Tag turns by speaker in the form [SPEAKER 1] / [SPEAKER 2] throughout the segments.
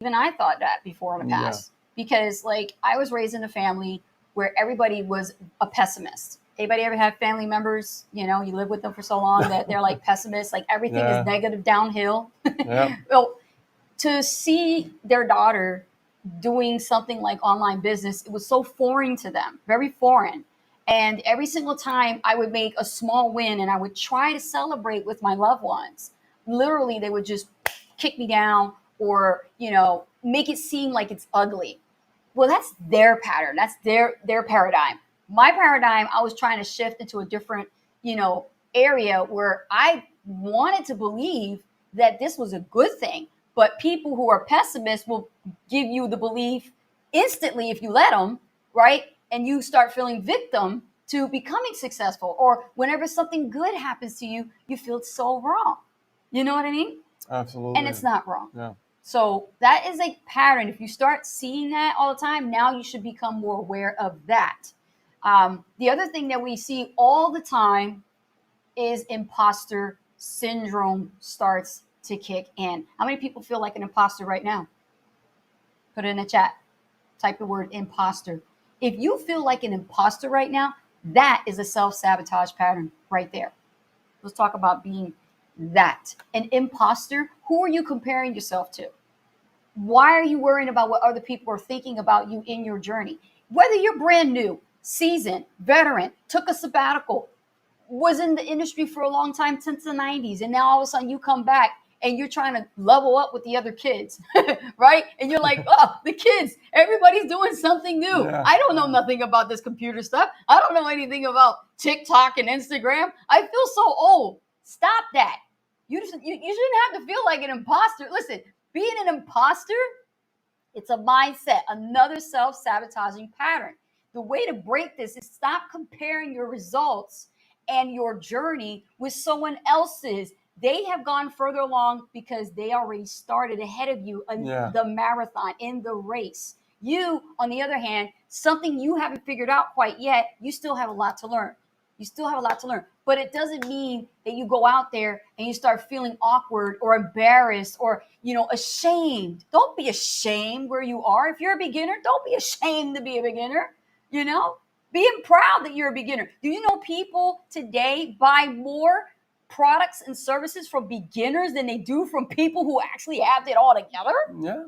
[SPEAKER 1] Even I thought that before in the past because like I was raised in a family where everybody was a pessimist. Anybody ever have family members, you live with them for so long that they're like pessimists, like everything is negative downhill. Well, to see their daughter doing something like online business, it was so foreign to them, very foreign. And every single time I would make a small win and I would try to celebrate with my loved ones, literally they would just kick me down or, make it seem like it's ugly. Well, that's their pattern. That's their paradigm. My paradigm, I was trying to shift into a different, area where I wanted to believe that this was a good thing. But people who are pessimists will give you the belief instantly if you let them, right? And you start feeling victim to becoming successful. Or whenever something good happens to you, you feel it's so wrong. You know what I mean?
[SPEAKER 2] Absolutely.
[SPEAKER 1] And it's not wrong.
[SPEAKER 2] Yeah.
[SPEAKER 1] So that is a pattern. If you start seeing that all the time, now you should become more aware of that. The other thing that we see all the time is imposter syndrome starts to kick in. How many people feel like an imposter right now? Put it in the chat. Type the word imposter. If you feel like an imposter right now, that is a self-sabotage pattern right there. Let's talk about being that. An imposter, who are you comparing yourself to? Why are you worrying about what other people are thinking about you in your journey? Whether you're brand new, seasoned, veteran, took a sabbatical, was in the industry for a long time since the 90s, and now all of a sudden you come back and you're trying to level up with the other kids, right? And you're like, oh, the kids, everybody's doing something new. Yeah. I don't know nothing about this computer stuff. I don't know anything about TikTok and Instagram. I feel so old. Stop that. You shouldn't have to feel like an imposter. Listen, being an imposter, it's a mindset, another self-sabotaging pattern. The way to break this is stop comparing your results and your journey with someone else's. They have gone further along because they already started ahead of you in the marathon, in the race. You, on the other hand, something you haven't figured out quite yet, you still have a lot to learn. You still have a lot to learn. But it doesn't mean that you go out there and you start feeling awkward or embarrassed or, ashamed. Don't be ashamed where you are. If you're a beginner, don't be ashamed to be a beginner, Being proud that you're a beginner. Do you know people today buy more products and services from beginners than they do from people who actually have it all together?
[SPEAKER 2] Yeah.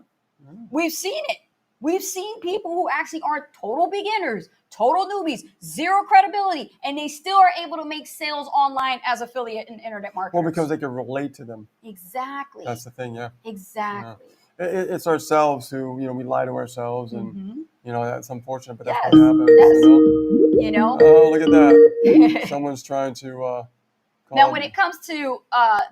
[SPEAKER 1] We've seen it. We've seen people who actually are total beginners, total newbies, zero credibility, and they still are able to make sales online as affiliate and internet marketers.
[SPEAKER 2] Well, because they can relate to them.
[SPEAKER 1] Exactly.
[SPEAKER 2] That's the thing, yeah.
[SPEAKER 1] Exactly.
[SPEAKER 2] Yeah. It's ourselves who, we lie to ourselves, and, that's unfortunate, but that's
[SPEAKER 1] Yes.
[SPEAKER 2] what happens, Oh, look at that. Someone's trying to...
[SPEAKER 1] Now, when it comes to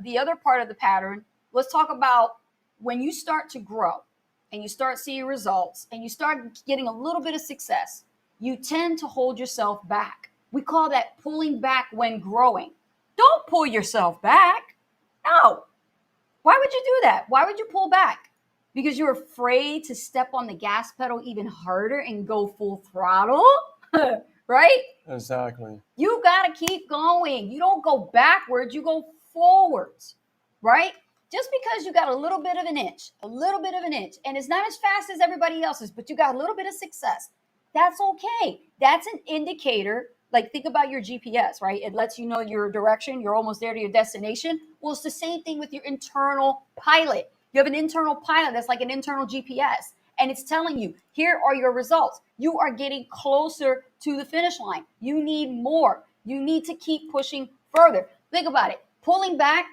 [SPEAKER 1] the other part of the pattern, let's talk about when you start to grow and you start seeing results and you start getting a little bit of success, you tend to hold yourself back. We call that pulling back when growing. Don't pull yourself back. No. Why would you do that? Why would you pull back? Because you're afraid to step on the gas pedal even harder and go full throttle? Right?
[SPEAKER 2] Exactly.
[SPEAKER 1] You got to keep going. You don't go backwards, you go forwards, right? Just because you got a little bit of an inch, and it's not as fast as everybody else's, but you got a little bit of success, that's okay. That's an indicator. Like, think about your GPS, right? It lets you know your direction. You're almost there to your destination. Well, it's the same thing with your internal pilot. You have an internal pilot that's like an internal GPS. And it's telling you, here are your results. You are getting closer to the finish line. You need more. You need to keep pushing further. Think about it. Pulling back